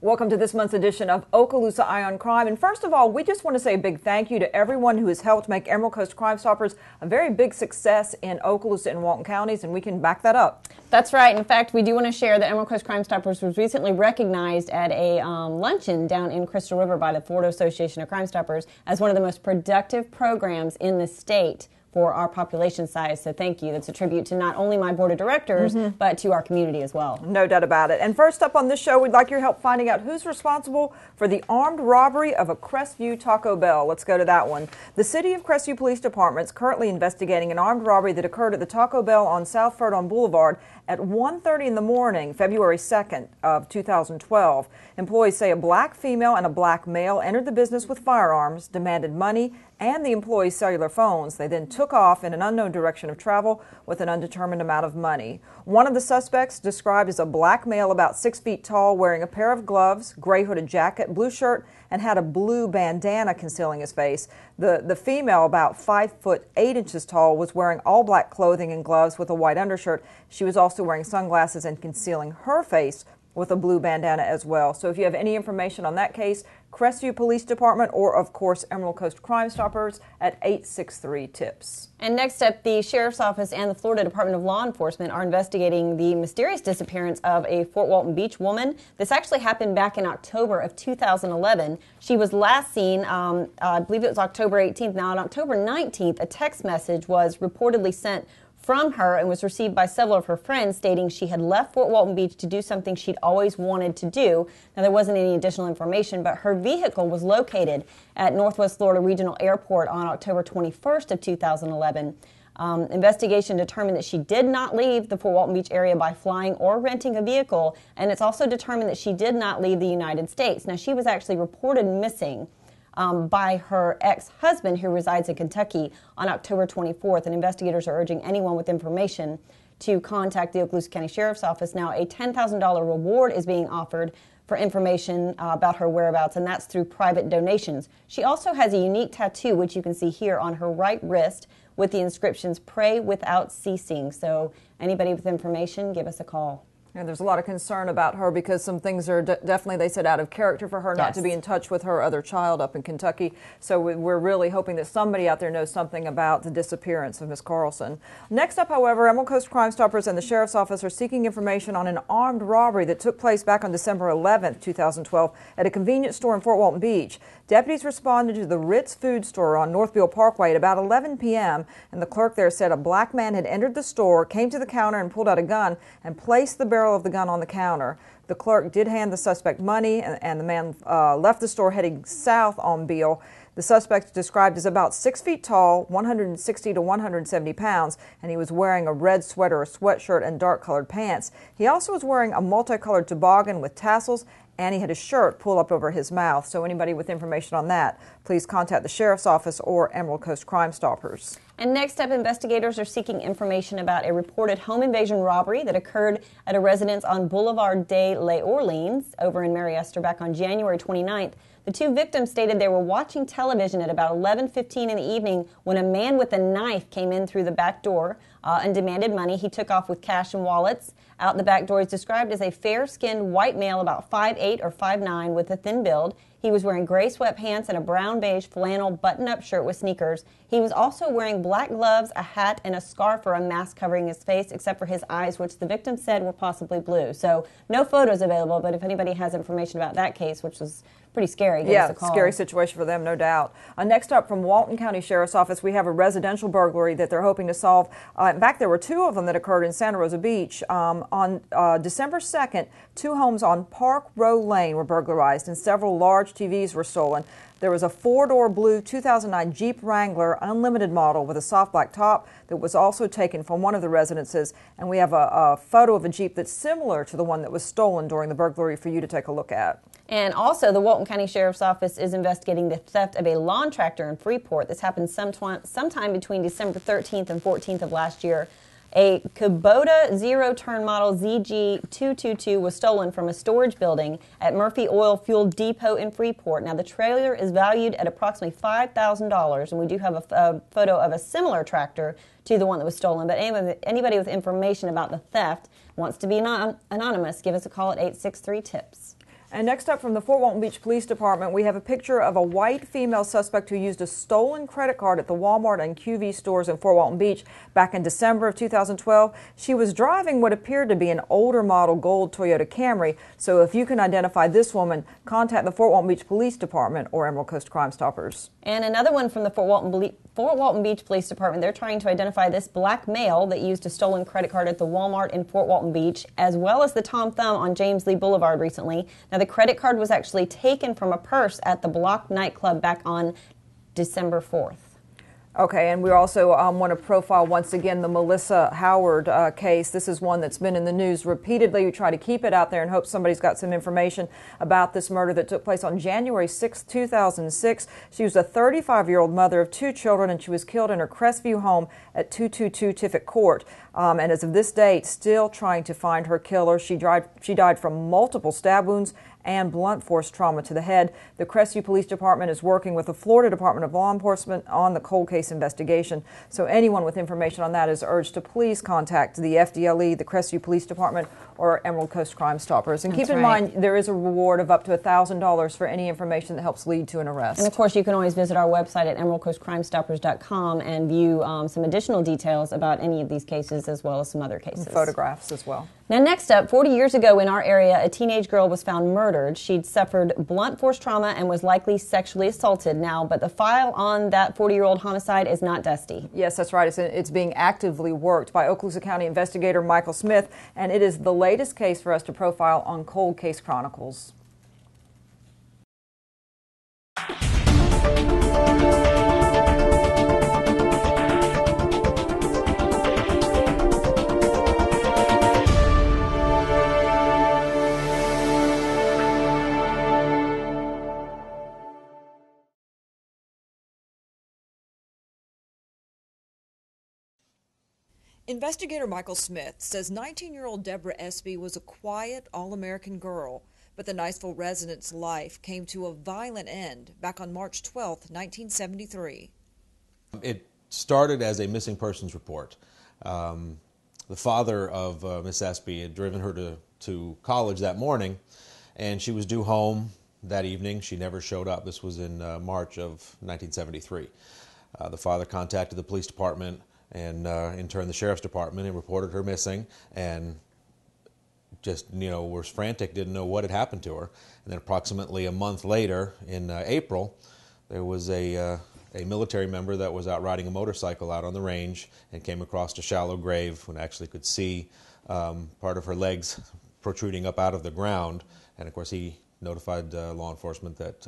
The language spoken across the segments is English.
Welcome to this month's edition of Okaloosa Eye on Crime. And first of all, we just want to say a big thank you to everyone who has helped make Emerald Coast Crime Stoppers a very big success in Okaloosa and Walton counties, and we can back that up. That's right. In fact, we do want to share that Emerald Coast Crime Stoppers was recently recognized at a luncheon down in Crystal River by the Florida Association of Crime Stoppers as one of the most productive programs in the state for our population size. So thank you. That's a tribute to not only my board of directors, but to our community as well. No doubt about it. And first up on this show, we'd like your help finding out who's responsible for the armed robbery of a Crestview Taco Bell. Let's go to that one. The City of Crestview Police Department is currently investigating an armed robbery that occurred at the Taco Bell on South Ferdon Boulevard at 1:30 in the morning, February 2nd of 2012. Employees say a black female and a black male entered the business with firearms, demanded money, and the employees' cellular phones. They then took off in an unknown direction of travel with an undetermined amount of money. One of the suspects, described as a black male about 6 feet tall, wearing a pair of gloves, gray hooded jacket, blue shirt, and had a blue bandana concealing his face. The female, about 5 foot 8 inches tall, was wearing all black clothing and gloves with a white undershirt. She was also wearing sunglasses and concealing her face with a blue bandana as well. So if you have any information on that case, Crestview Police Department or, of course, Emerald Coast Crime Stoppers at 863-TIPS. And next up, the Sheriff's Office and the Florida Department of Law Enforcement are investigating the mysterious disappearance of a Fort Walton Beach woman. This actually happened back in October of 2011. She was last seen, I believe it was October 18th. Now, on October 19th, a text message was reportedly sent from her and was received by several of her friends stating she had left Fort Walton Beach to do something she'd always wanted to do. Now, there wasn't any additional information, but her vehicle was located at Northwest Florida Regional Airport on October 21st of 2011. Investigation determined that she did not leave the Fort Walton Beach area by flying or renting a vehicle, and it's also determined that she did not leave the United States. Now, she was actually reported missing by her ex-husband who resides in Kentucky on October 24th, and investigators are urging anyone with information to contact the Okaloosa County Sheriff's Office. Now, a $10,000 reward is being offered for information about her whereabouts, and that's through private donations. She also has a unique tattoo, which you can see here on her right wrist, with the inscriptions, "Pray Without Ceasing." So anybody with information, give us a call. And there's a lot of concern about her because some things are definitely, they said, out of character for her not to be in touch with her other child up in Kentucky. So we're really hoping that somebody out there knows something about the disappearance of Miss Carlson. Next up, however, Emerald Coast Crime Stoppers and the Sheriff's Office are seeking information on an armed robbery that took place back on December 11th, 2012 at a convenience store in Fort Walton Beach. Deputies responded to the Ritz food store on North Beale Parkway at about 11 p.m., and the clerk there said a black man had entered the store, came to the counter and pulled out a gun and placed the barrel of the gun on the counter. The clerk did hand the suspect money, and the man left the store heading south on Beale. The suspect is described as about 6 feet tall, 160 to 170 pounds, and he was wearing a red sweater, a sweatshirt, and dark-colored pants. He also was wearing a multicolored toboggan with tassels, and he had his shirt pulled up over his mouth. So anybody with information on that, please contact the Sheriff's Office or Emerald Coast Crime Stoppers. And next up, investigators are seeking information about a reported home invasion robbery that occurred at a residence on Boulevard de l'Orleans over in Mary Esther back on January 29th. The two victims stated they were watching television at about 11:15 in the evening when a man with a knife came in through the back door and demanded money. He took off with cash and wallets. Out the back door, he's described as a fair-skinned white male about 5'8" or 5'9" with a thin build. He was wearing gray sweatpants and a brown beige flannel button-up shirt with sneakers. He was also wearing black gloves, a hat, and a scarf or a mask covering his face, except for his eyes, which the victim said were possibly blue. So no photos available, but if anybody has information about that case, which was pretty scary, give us a call. Scary situation for them, no doubt. Next up, from Walton County Sheriff's Office, we have a residential burglary that they're hoping to solve. In fact, there were two of them that occurred in Santa Rosa Beach. On December 2nd, two homes on Park Row Lane were burglarized and several large TVs were stolen. There was a four-door blue 2009 Jeep Wrangler Unlimited model with a soft black top that was also taken from one of the residences, and we have a photo of a Jeep that's similar to the one that was stolen during the burglary for you to take a look at. And also, the Walton County Sheriff's Office is investigating the theft of a lawn tractor in Freeport. This happened sometime between December 13th and 14th of last year. A Kubota zero-turn model ZG222 was stolen from a storage building at Murphy Oil Fuel Depot in Freeport. Now, the trailer is valued at approximately $5,000, and we do have a photo of a similar tractor to the one that was stolen. But anybody with information about the theft wants to be anonymous, give us a call at 863-TIPS. And next up from the Fort Walton Beach Police Department, we have a picture of a white female suspect who used a stolen credit card at the Walmart and QV stores in Fort Walton Beach back in December of 2012. She was driving what appeared to be an older model gold Toyota Camry. So if you can identify this woman, contact the Fort Walton Beach Police Department or Emerald Coast Crime Stoppers. And another one from the Fort Walton Beach Police Department. They're trying to identify this black male that used a stolen credit card at the Walmart in Fort Walton Beach, as well as the Tom Thumb on James Lee Boulevard recently. Now, the credit card was actually taken from a purse at the Block nightclub back on December 4th. Okay, and we also want to profile once again the Melissa Howard case. This is one that's been in the news repeatedly. We try to keep it out there and hope somebody's got some information about this murder that took place on January 6, 2006. She was a 35-year-old mother of 2 children, and she was killed in her Crestview home at 222 Tiffett Court. And as of this date, still trying to find her killer. She died from multiple stab wounds and blunt force trauma to the head. The Crestview Police Department is working with the Florida Department of Law Enforcement on the cold case investigation. So anyone with information on that is urged to please contact the FDLE, the Crestview Police Department, or Emerald Coast Crime Stoppers. And keep in mind, there is a reward of up to $1,000 for any information that helps lead to an arrest. And of course, you can always visit our website at emeraldcoastcrimestoppers.com and view some additional details about any of these cases, as well as some other cases. And photographs as well. Now, next up, 40 years ago in our area, a teenage girl was found murdered. She'd suffered blunt force trauma and was likely sexually assaulted now, but the file on that 40-year-old homicide is not dusty. Yes, that's right. It's being actively worked by Okaloosa County investigator Michael Smith, and it is the latest case for us to profile on Cold Case Chronicles. Investigator Michael Smith says 19-year-old Deborah Espy was a quiet, all-American girl, but the Niceville resident's life came to a violent end back on March 12, 1973. It started as a missing persons report. The father of Miss Espy had driven her to college that morning, and she was due home that evening. She never showed up. This was in March of 1973. The father contacted the police department and in turn the sheriff's department, and reported her missing, and just, was frantic, didn't know what had happened to her. And then approximately a month later, in April, there was a military member that was out riding a motorcycle out on the range and came across a shallow grave when actually could see part of her legs protruding up out of the ground. And of course he notified law enforcement that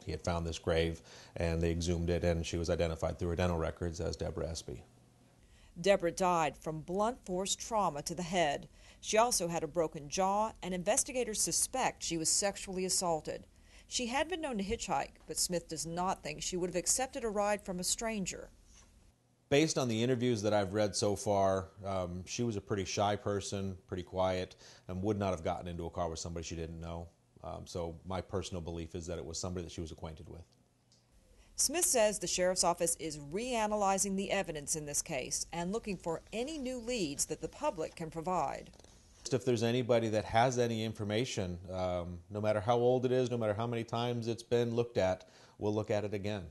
he had found this grave, and they exhumed it, and she was identified through her dental records as Deborah Espy. Deborah died from blunt force trauma to the head. She also had a broken jaw, and investigators suspect she was sexually assaulted. She had been known to hitchhike, but Smith does not think she would have accepted a ride from a stranger. Based on the interviews that I've read so far, she was a pretty shy person, pretty quiet, and would not have gotten into a car with somebody she didn't know. So my personal belief is that it was somebody that she was acquainted with. Smith says the sheriff's office is reanalyzing the evidence in this case and looking for any new leads that the public can provide. If there's anybody that has any information, no matter how old it is, no matter how many times it's been looked at, we'll look at it again.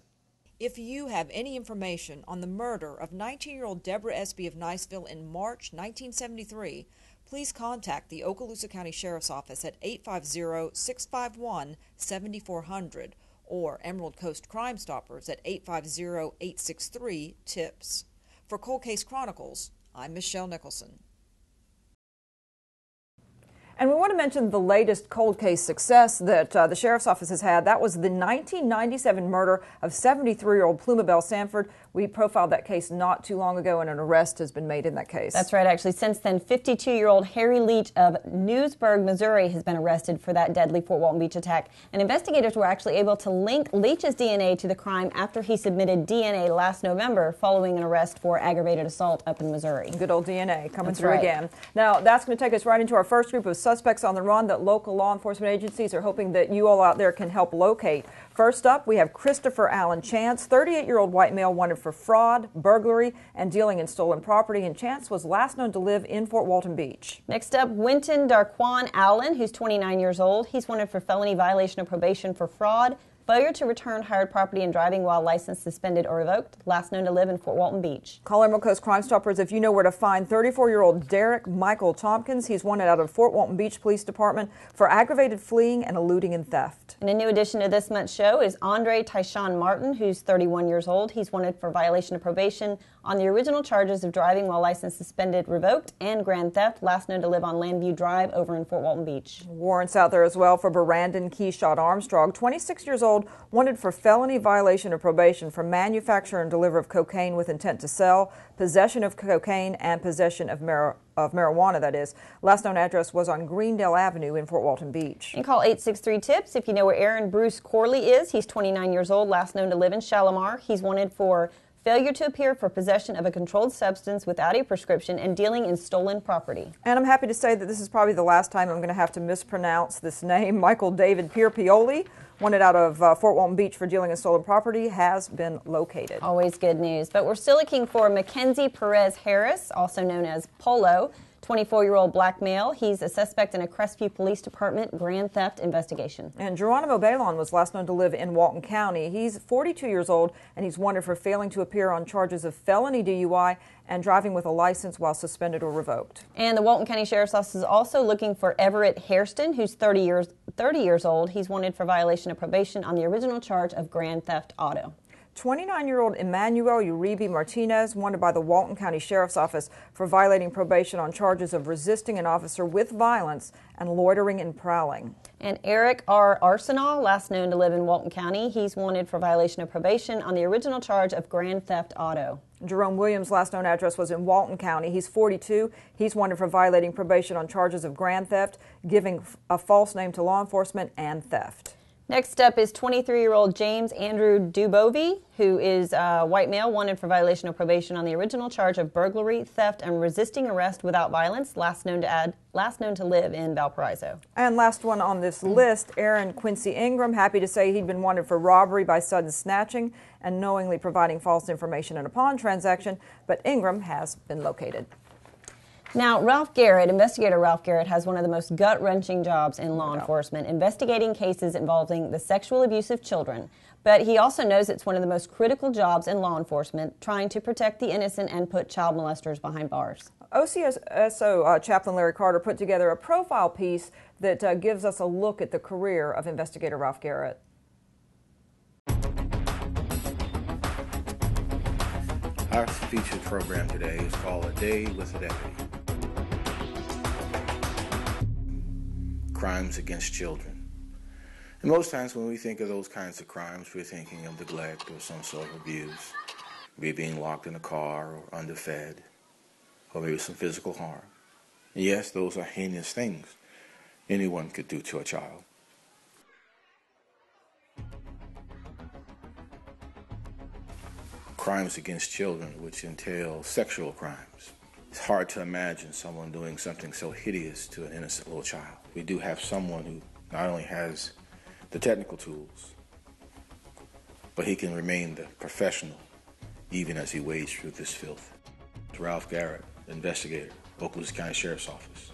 If you have any information on the murder of 19-year-old Deborah Espy of Niceville in March 1973, please contact the Okaloosa County Sheriff's Office at 850-651-7400 or Emerald Coast Crime Stoppers at 850-863-TIPS. For Cold Case Chronicles, I'm Michelle Nicholson. And we want to mention the latest cold case success that the Sheriff's Office has had. That was the 1997 murder of 73-year-old Pluma Bell Sanford. We profiled that case not too long ago, and an arrest has been made in that case. That's right, actually. Since then, 52-year-old Harry Leach of Newsburg, Missouri, has been arrested for that deadly Fort Walton Beach attack. And investigators were actually able to link Leach's DNA to the crime after he submitted DNA last November following an arrest for aggravated assault up in Missouri. Good old DNA coming That's through right. again. Now, that's going to take us right into our first group of suspects on the run that local law enforcement agencies are hoping that you all out there can help locate. First up, we have Christopher Allen Chance, 38-year-old white male wanted for for fraud, burglary, and dealing in stolen property, and Chance was last known to live in Fort Walton Beach. Next up, Winton Darquan Allen, who's 29 years old. He's wanted for felony violation of probation for fraud, failure to return hired property, and driving while license suspended or revoked. Last known to live in Fort Walton Beach. Call Emerald Coast Crime Stoppers if you know where to find 34-year-old Derek Michael Tompkins. He's wanted out of Fort Walton Beach Police Department for aggravated fleeing and eluding and theft. And a new addition to this month's show is Andre Tyshawn Martin, who's 31 years old. He's wanted for violation of probation on the original charges of driving while license suspended, revoked, and grand theft. Last known to live on Landview Drive over in Fort Walton Beach. Warrants out there as well for Brandon Keyshot Armstrong, 26 years old, wanted for felony violation of probation for manufacture and deliver of cocaine with intent to sell, possession of cocaine, and possession of marijuana, that is. Last known address was on Greendale Avenue in Fort Walton Beach. And call 863-TIPS if you know where Aaron Bruce Corley is. He's 29 years old, last known to live in Shalimar. He's wanted for failure to appear for possession of a controlled substance without a prescription and dealing in stolen property. And I'm happy to say that this is probably the last time I'm going to have to mispronounce this name. Michael David Pierpioli, wanted out of Fort Walton Beach for dealing in stolen property, has been located. Always good news. But we're still looking for Mackenzie Perez Harris, also known as Polo, 24-year-old black male. He's a suspect in a Crestview Police Department grand theft investigation. And Geronimo Balon was last known to live in Walton County. He's 42 years old, and he's wanted for failing to appear on charges of felony DUI and driving with a license while suspended or revoked. And the Walton County Sheriff's Office is also looking for Everett Hairston, who's 30 years old. He's wanted for violation of probation on the original charge of grand theft auto. 29-year-old Emmanuel Uribe Martinez, wanted by the Walton County Sheriff's Office for violating probation on charges of resisting an officer with violence and loitering and prowling. And Eric R. Arsenal, last known to live in Walton County, he's wanted for violation of probation on the original charge of grand theft auto. Jerome Williams' last known address was in Walton County. He's 42. He's wanted for violating probation on charges of grand theft, giving a false name to law enforcement, and theft. Next up is 23-year-old James Andrew Dubovy, who is a white male, wanted for violation of probation on the original charge of burglary, theft, and resisting arrest without violence, last known to live in Valparaiso. And last one on this list, Aaron Quincy Ingram, happy to say he'd been wanted for robbery by sudden snatching and knowingly providing false information in a pawn transaction, but Ingram has been located. Now, investigator Ralph Garrett has one of the most gut-wrenching jobs in law enforcement, investigating cases involving the sexual abuse of children. But he also knows it's one of the most critical jobs in law enforcement, trying to protect the innocent and put child molesters behind bars. OCSO Chaplain Larry Carter put together a profile piece that gives us a look at the career of investigator Ralph Garrett. Our featured program today is called A Day with a Deputy. Crimes against children. And most times when we think of those kinds of crimes, we're thinking of neglect or some sort of abuse, maybe being locked in a car or underfed, or maybe some physical harm. And yes, those are heinous things anyone could do to a child. Crimes against children, which entail sexual crimes. It's hard to imagine someone doing something so hideous to an innocent little child. We do have someone who not only has the technical tools, but he can remain the professional even as he wades through this filth. It's Ralph Garrett, investigator, Okaloosa County Sheriff's Office.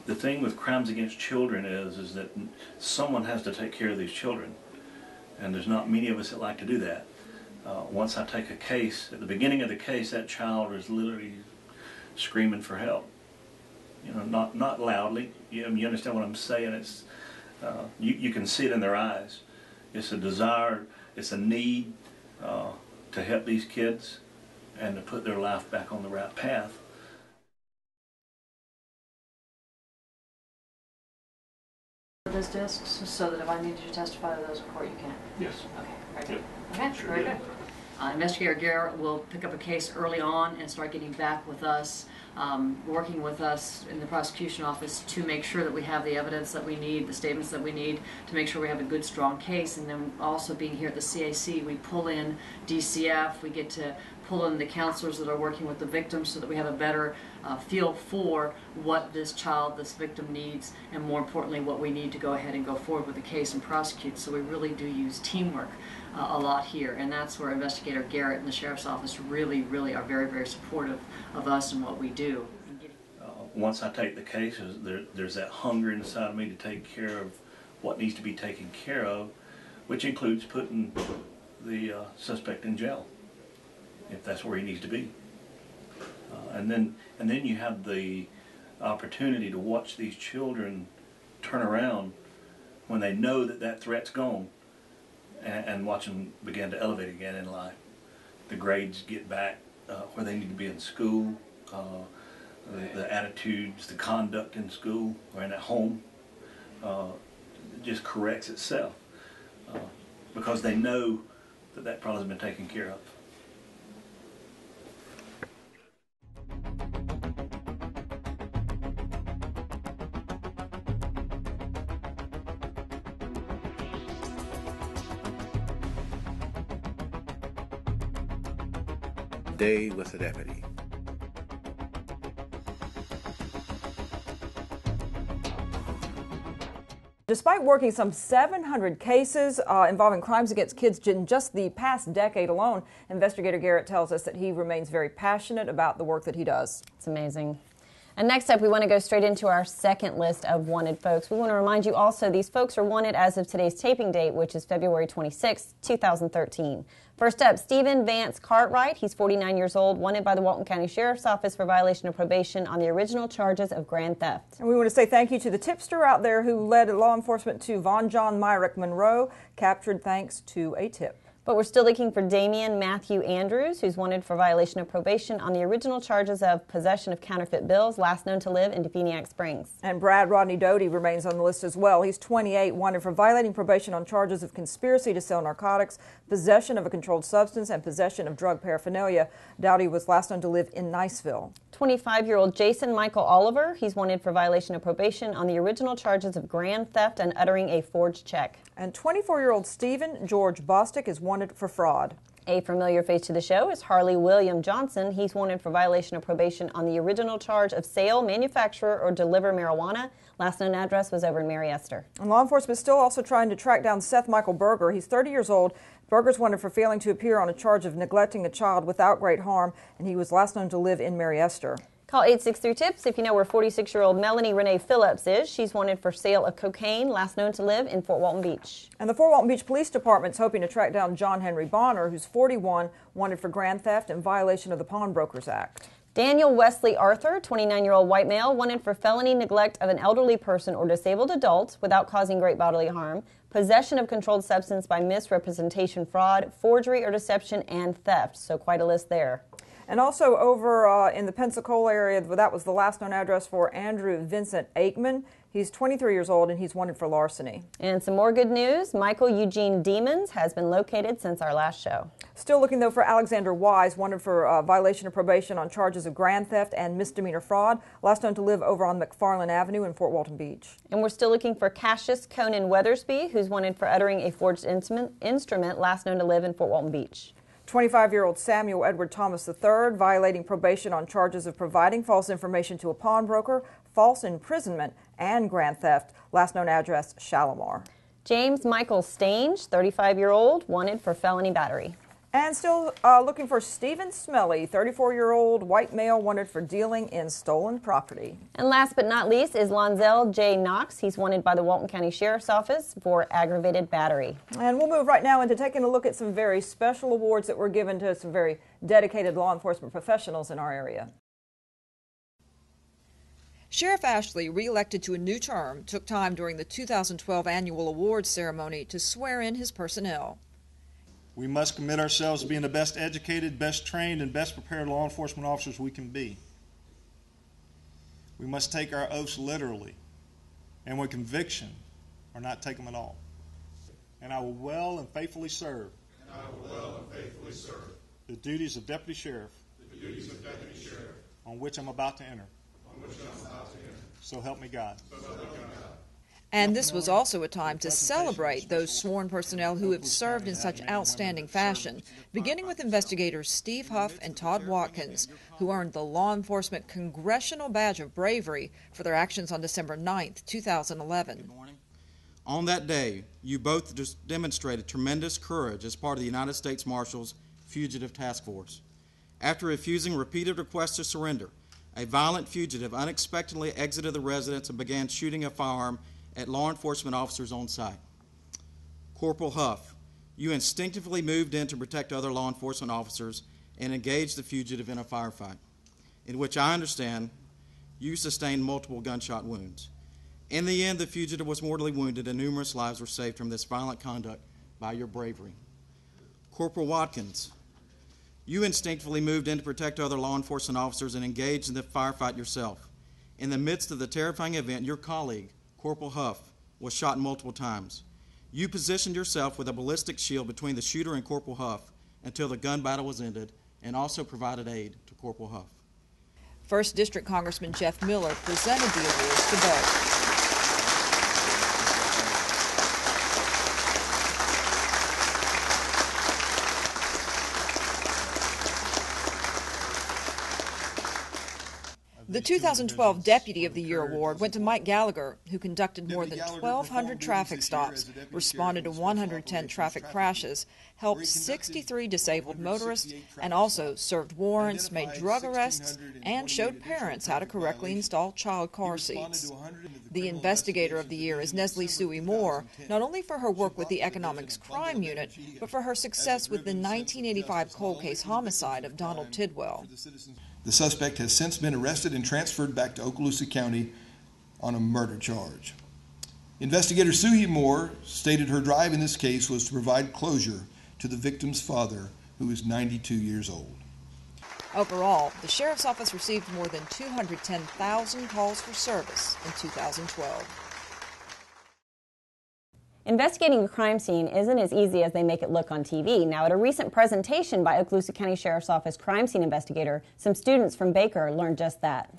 The thing with crimes against children is that someone has to take care of these children, and there's not many of us that like to do that. Once I take a case, at the beginning of the case, that child is literally screaming for help. You know, not loudly. You understand what I'm saying? It's you can see it in their eyes. It's a desire, it's a need to help these kids and to put their life back on the right path. Those discs so that if I need you to testify to those in court, you can? Yes. Okay, very good. Yep. Okay, very good. Investigator Garrett will pick up a case early on and start getting back with us, working with us in the prosecution office to make sure that we have the evidence that we need, the statements that we need to make sure we have a good, strong case. And then also being here at the CAC, we pull in DCF, we get to pull in the counselors that are working with the victims so that we have a better feel for what this child, this victim needs, and more importantly, what we need to go ahead and go forward with the case and prosecute. So we really do use teamwork a lot here, and that's where Investigator Garrett and the Sheriff's Office really, really are very, very supportive of us and what we do. Once I take the case, there's that hunger inside of me to take care of what needs to be taken care of, which includes putting the suspect in jail, if that's where he needs to be. And then you have the opportunity to watch these children turn around when they know that that threat's gone, and watch them begin to elevate again in life. The grades get back where they need to be in school, the attitudes, the conduct in school or in at home just corrects itself because they know that that problem has been taken care of. Day with a deputy. Despite working some 700 cases involving crimes against kids in just the past decade alone, Investigator Garrett tells us that he remains very passionate about the work that he does. It's amazing. And next up, we want to go straight into our second list of wanted folks. We want to remind you also these folks are wanted as of today's taping date, which is February 26, 2013. First up, Stephen Vance Cartwright. He's 49 years old, wanted by the Walton County Sheriff's Office for violation of probation on the original charges of grand theft. And we want to say thank you to the tipster out there who led law enforcement to Von John Myrick Monroe, captured thanks to a tip. But we're still looking for Damian Matthew Andrews, who's wanted for violation of probation on the original charges of possession of counterfeit bills, last known to live in Defeniac Springs. And Brad Rodney Doty remains on the list as well. He's 28, wanted for violating probation on charges of conspiracy to sell narcotics, possession of a controlled substance, and possession of drug paraphernalia. Doughty was last known to live in Niceville. 25-year-old Jason Michael Oliver, he's wanted for violation of probation on the original charges of grand theft and uttering a forged check. And 24-year-old Stephen George Bostick is wanted for fraud. A familiar face to the show is Harley William Johnson. He's wanted for violation of probation on the original charge of sale, manufacture, or deliver marijuana. Last known address was over in Mary Esther. And law enforcement is still also trying to track down Seth Michael Berger. He's 30 years old. Berger's wanted for failing to appear on a charge of neglecting a child without great harm, and he was last known to live in Mary Esther. Call 863-TIPS if you know where 46-year-old Melanie Renee Phillips is. She's wanted for sale of cocaine, last known to live in Fort Walton Beach. And the Fort Walton Beach Police Department's hoping to track down John Henry Bonner, who's 41, wanted for grand theft and violation of the Pawnbrokers Act. Daniel Wesley Arthur, 29-year-old white male, wanted for felony neglect of an elderly person or disabled adult without causing great bodily harm, possession of controlled substance by misrepresentation, fraud, forgery or deception, and theft. So quite a list there. And also over in the Pensacola area, that was the last known address for Andrew Vincent Aikman. He's 23 years old and he's wanted for larceny. And some more good news, Michael Eugene Demons has been located since our last show. Still looking though for Alexander Wise, wanted for violation of probation on charges of grand theft and misdemeanor fraud, last known to live over on McFarland Avenue in Fort Walton Beach. And we're still looking for Cassius Conan Weathersby, who's wanted for uttering a forged instrument, last known to live in Fort Walton Beach. 25-year-old Samuel Edward Thomas III, violating probation on charges of providing false information to a pawnbroker, false imprisonment, and grand theft. Last known address, Shalimar. James Michael Stange, 35-year-old, wanted for felony battery. And still looking for Stephen Smelly, 34-year-old white male, wanted for dealing in stolen property. And last but not least is Lonzel J. Knox. He's wanted by the Walton County Sheriff's Office for aggravated battery. And we'll move right now into taking a look at some very special awards that were given to some very dedicated law enforcement professionals in our area. Sheriff Ashley, re-elected to a new term, took time during the 2012 annual awards ceremony to swear in his personnel. We must commit ourselves to being the best educated, best trained, and best prepared law enforcement officers we can be. We must take our oaths literally, and with conviction, or not take them at all. And I will well and faithfully serve I will well and faithfully serve the duties of Deputy Sheriff the duties of Deputy Sheriff on which I'm about to enter. on which I am about to enter. So help me God. So help me God. And this was also a time to celebrate those sworn personnel who have served in such outstanding fashion, beginning with investigators Steve Huff and Todd Watkins, who earned the Law Enforcement Congressional Badge of Bravery for their actions on December 9th, 2011. Good morning. On that day, you both demonstrated tremendous courage as part of the United States Marshals Fugitive Task Force. After refusing repeated requests to surrender, a violent fugitive unexpectedly exited the residence and began shooting a firearm at law enforcement officers on site. Corporal Huff, you instinctively moved in to protect other law enforcement officers and engaged the fugitive in a firefight, in which I understand you sustained multiple gunshot wounds. In the end, the fugitive was mortally wounded and numerous lives were saved from this violent conduct by your bravery. Corporal Watkins, you instinctively moved in to protect other law enforcement officers and engaged in the firefight yourself. In the midst of the terrifying event, your colleague, Corporal Huff, was shot multiple times. You positioned yourself with a ballistic shield between the shooter and Corporal Huff until the gun battle was ended, and also provided aid to Corporal Huff. 1st District Congressman Jeff Miller presented the awards to both. The 2012 Deputy of the Year Award went to Mike Gallagher, who conducted more than 1,200 traffic stops, responded to 110 traffic crashes, helped 63 disabled motorists, and also served warrants, made drug arrests, and showed parents how to correctly install child car seats. The Investigator of the Year is Neslie Suey Moore, not only for her work with the Economics Crime Unit, but for her success with the 1985 cold case homicide of Donald Tidwell. The suspect has since been arrested and transferred back to Okaloosa County on a murder charge. Investigator Suey Moore stated her drive in this case was to provide closure to the victim's father, who is 92 years old. Overall, the Sheriff's Office received more than 210,000 calls for service in 2012. Investigating a crime scene isn't as easy as they make it look on TV. Now, at a recent presentation by Okaloosa County Sheriff's Office crime scene investigator, some students from Baker learned just that.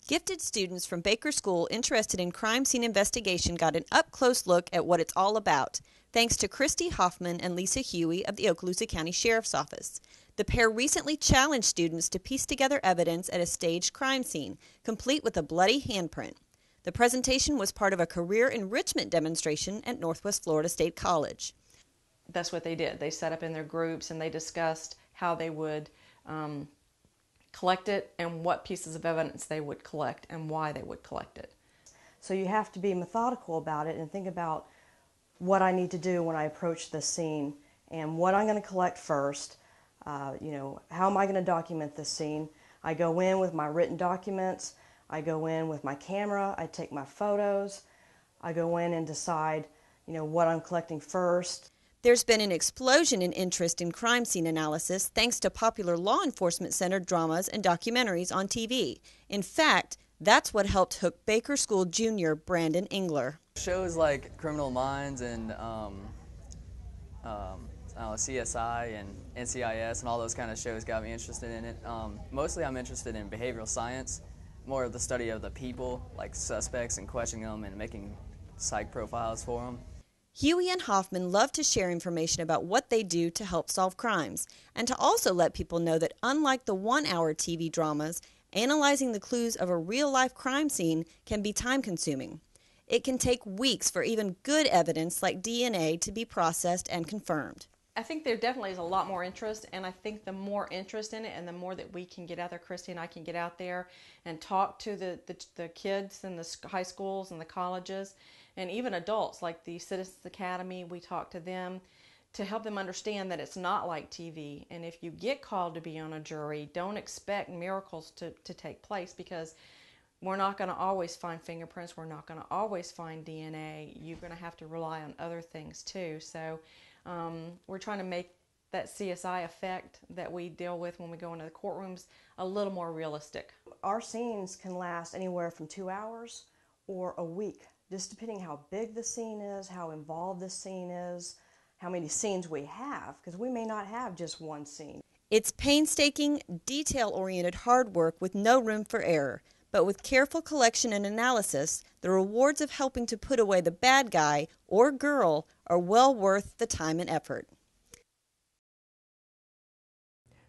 Gifted students from Baker School interested in crime scene investigation got an up-close look at what it's all about, thanks to Christy Hoffman and Lisa Huey of the Okaloosa County Sheriff's Office. The pair recently challenged students to piece together evidence at a staged crime scene, complete with a bloody handprint. The presentation was part of a career enrichment demonstration at Northwest Florida State College. That's what they did. They set up in their groups and they discussed how they would collect it and what pieces of evidence they would collect and why they would collect it. So you have to be methodical about it and think about what I need to do when I approach this scene and what I'm going to collect first. How am I going to document this scene? I go in with my written documents. I go in with my camera, I take my photos, I go in and decide, what I'm collecting first. There's been an explosion in interest in crime scene analysis thanks to popular law enforcement-centered dramas and documentaries on TV. In fact, that's what helped hook Baker School junior Brandon Engler. Shows like Criminal Minds and CSI and NCIS and all those kind of shows got me interested in it. Mostly I'm interested in behavioral science, more of the study of the people, like suspects, and questioning them and making psych profiles for them. Huey and Hoffman love to share information about what they do to help solve crimes, and to also let people know that unlike the one-hour TV dramas, analyzing the clues of a real-life crime scene can be time-consuming. It can take weeks for even good evidence like DNA to be processed and confirmed. I think there definitely is a lot more interest, and I think the more interest in it and the more that we can get out there, Christy and I can get out there and talk to the kids in the high schools and the colleges and even adults like the Citizens Academy, we talk to them to help them understand that it's not like TV. And if you get called to be on a jury, don't expect miracles to take place, because we're not going to always find fingerprints. We're not going to always find DNA. You're going to have to rely on other things too. So we're trying to make that CSI effect that we deal with when we go into the courtrooms a little more realistic. Our scenes can last anywhere from 2 hours or a week just depending how big the scene is, how involved the scene is, how many scenes we have, because we may not have just one scene. It's painstaking, detail-oriented hard work with no room for error. But with careful collection and analysis, the rewards of helping to put away the bad guy or girl are well worth the time and effort.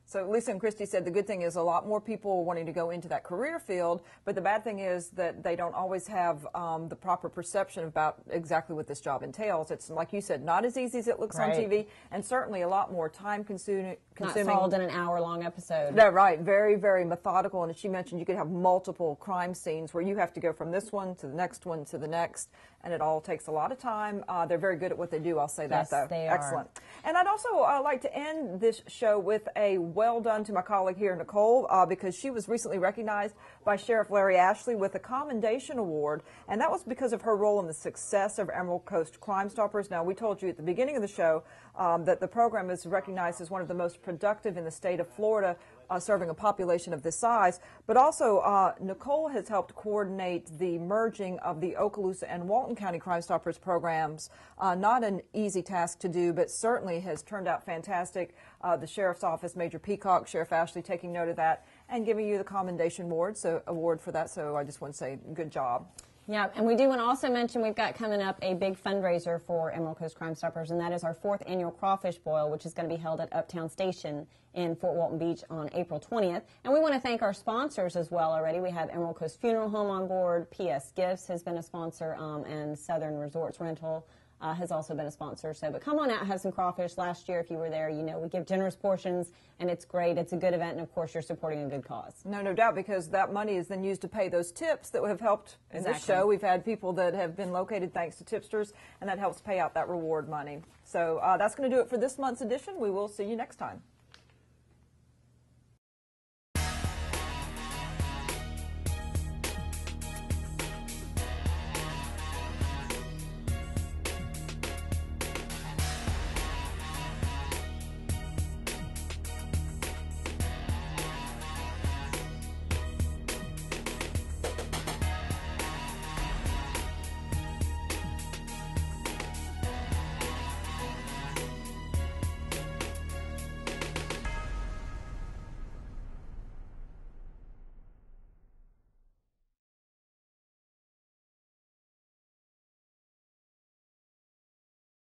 So Lisa and Christy said the good thing is a lot more people wanting to go into that career field, but the bad thing is that they don't always have the proper perception about exactly what this job entails. It's, like you said, not as easy as it looks on TV, and certainly a lot more time-consuming. Not solved in an hour-long episode. No, right. Very, very methodical. And as she mentioned, you could have multiple crime scenes where you have to go from this one to the next one to the next, and it all takes a lot of time. They're very good at what they do, I'll say that, though. They are. Excellent. And I'd also like to end this show with a well done to my colleague here, Nicole, because she was recently recognized by Sheriff Larry Ashley with a Commendation Award, and that was because of her role in the success of Emerald Coast Crime Stoppers. Now, we told you at the beginning of the show that the program is recognized as one of the most productive in the state of Florida, serving a population of this size. But also, Nicole has helped coordinate the merging of the Okaloosa and Walton County Crime Stoppers programs. Not an easy task to do, but certainly has turned out fantastic. The Sheriff's Office, Major Peacock, Sheriff Ashley taking note of that and giving you the Commendation Award for that. So I just want to say good job. Yeah, and we do want to also mention we've got coming up a big fundraiser for Emerald Coast Crime Stoppers, and that is our 4th annual Crawfish Boil, which is going to be held at Uptown Station in Fort Walton Beach on April 20th. And we want to thank our sponsors as well already. We have Emerald Coast Funeral Home on board, PS Gifts has been a sponsor, and Southern Resorts Rental has also been a sponsor. So, but come on out and have some crawfish. Last year, if you were there, you know we give generous portions, and it's great. It's a good event, and of course, you're supporting a good cause. No doubt, because that money is then used to pay those tips that have helped in this show. We've had people that have been located thanks to tipsters, and that helps pay out that reward money. So that's going to do it for this month's edition. We will see you next time.